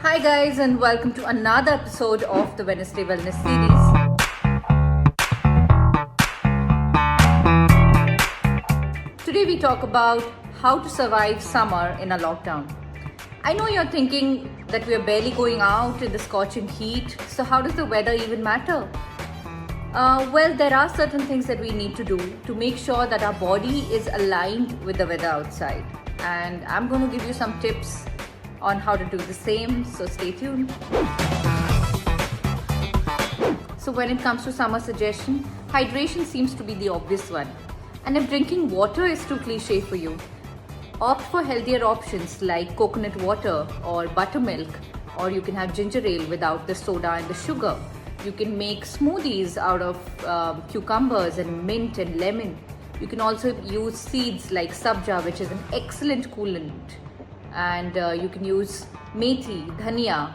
Hi, guys, and welcome to another episode of the Wednesday Wellness series. Today, we talk about how to survive summer in a lockdown. I know you're thinking that we are barely going out in the scorching heat, so how does the weather even matter? Well, there are certain things that we need to do to make sure that our body is aligned with the weather outside. And I'm going to give you some tips on how to do the same, so stay tuned. So when it comes to summer suggestion, hydration seems to be the obvious one. And if drinking water is too cliche for you, opt for healthier options like coconut water or buttermilk, or you can have ginger ale without the soda and the sugar. You can make smoothies out of cucumbers and mint and lemon. You can also use seeds like sabja, which is an excellent coolant. And you can use methi, dhania.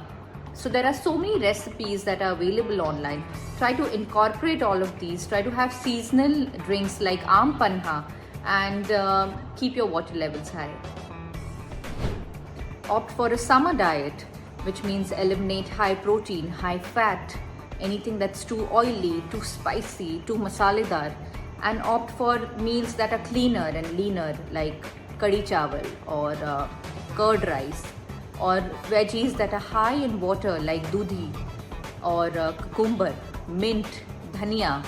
So there are so many recipes that are available online. Try to incorporate all of these. Try to have seasonal drinks like aam panha and keep your water levels high. Opt for a summer diet, which means eliminate high protein, high fat, anything that's too oily, too spicy, too masaledar, and opt for meals that are cleaner and leaner like kadhi chawal or curd rice, or veggies that are high in water like dudhi or cucumber, mint, dhania,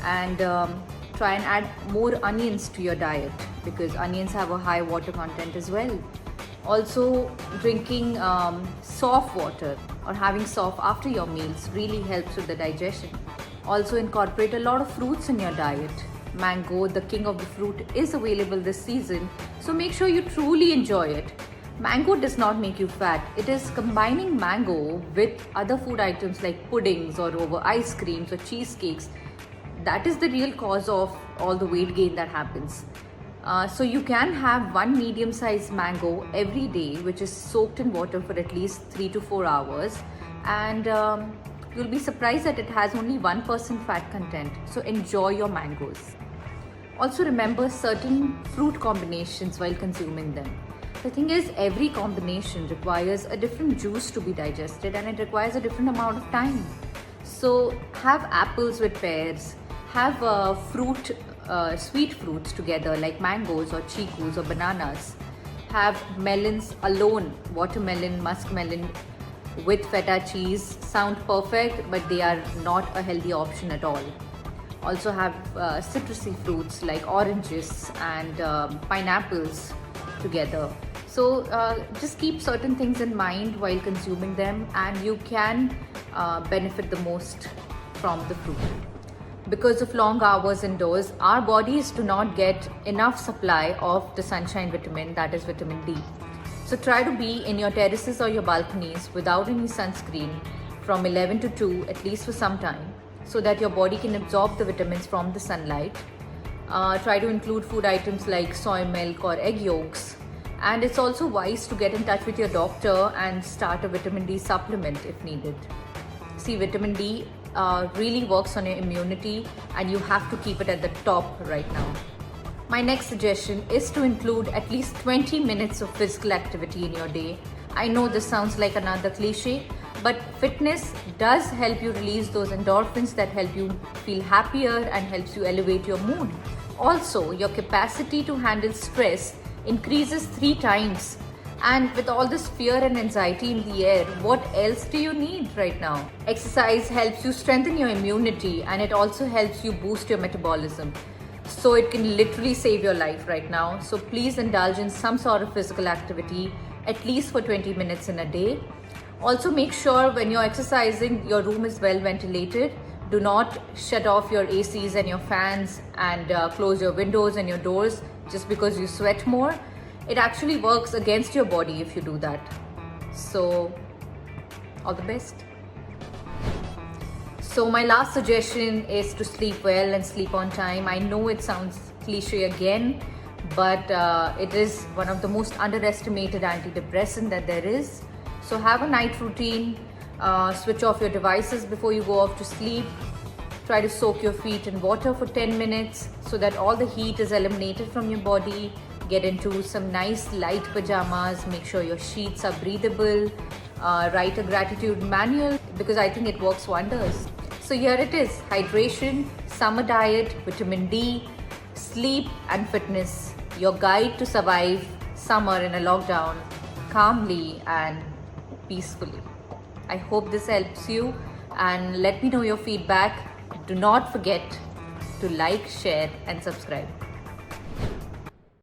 and try and add more onions to your diet because onions have a high water content as well. Also, drinking soft water or having soft after your meals really helps with the digestion. Also, incorporate a lot of fruits in your diet. Mango, the king of the fruit, is available this season, so make sure you truly enjoy it. Mango does not make you fat. It is combining mango with other food items like puddings or over ice creams or cheesecakes. That is the real cause of all the weight gain that happens. So you can have one medium-sized mango every day, which is soaked in water for at least 3 to 4 hours, and you'll be surprised that it has only 1% fat content. So enjoy your mangoes. Also remember certain fruit combinations while consuming them. The thing is, every combination requires a different juice to be digested and it requires a different amount of time. So have apples with pears, have sweet fruits together like mangoes or chikus or bananas. Have melons alone, watermelon, muskmelon with feta cheese. Sound perfect, but they are not a healthy option at all. Also have citrusy fruits like oranges and pineapples together. So just keep certain things in mind while consuming them, and you can benefit the most from the fruit. Because of long hours indoors, our bodies do not get enough supply of the sunshine vitamin, that is vitamin D. So try to be in your terraces or your balconies without any sunscreen from 11 to 2 at least for some time, so that your body can absorb the vitamins from the sunlight. Try to include food items like soy milk or egg yolks. And it's also wise to get in touch with your doctor and start a vitamin D supplement if needed. See, vitamin D really works on your immunity, and you have to keep it at the top right now. My next suggestion is to include at least 20 minutes of physical activity in your day. I know this sounds like another cliche, but fitness does help you release those endorphins that help you feel happier and helps you elevate your mood. Also, your capacity to handle stress increases 3 times. And with all this fear and anxiety in the air, what else do you need right now? Exercise helps you strengthen your immunity, and it also helps you boost your metabolism. So it can literally save your life right now. So please indulge in some sort of physical activity, at least for 20 minutes in a day. Also make sure when you're exercising, your room is well ventilated. Do not shut off your ACs and your fans and close your windows and your doors just because you sweat more. It actually works against your body if you do that. So, all the best. So my last suggestion is to sleep well and sleep on time. I know it sounds cliche again, but it is one of the most underestimated antidepressant that there is. So have a night routine, switch off your devices before you go off to sleep. Try to soak your feet in water for 10 minutes so that all the heat is eliminated from your body. Get into some nice light pajamas, make sure your sheets are breathable. write a gratitude manual because I think it works wonders. So here it is: hydration, summer diet, vitamin D, sleep and fitness. Your guide to survive summer in a lockdown calmly and peacefully. I hope this helps you, and let me know your feedback. Do not forget to like, share and subscribe.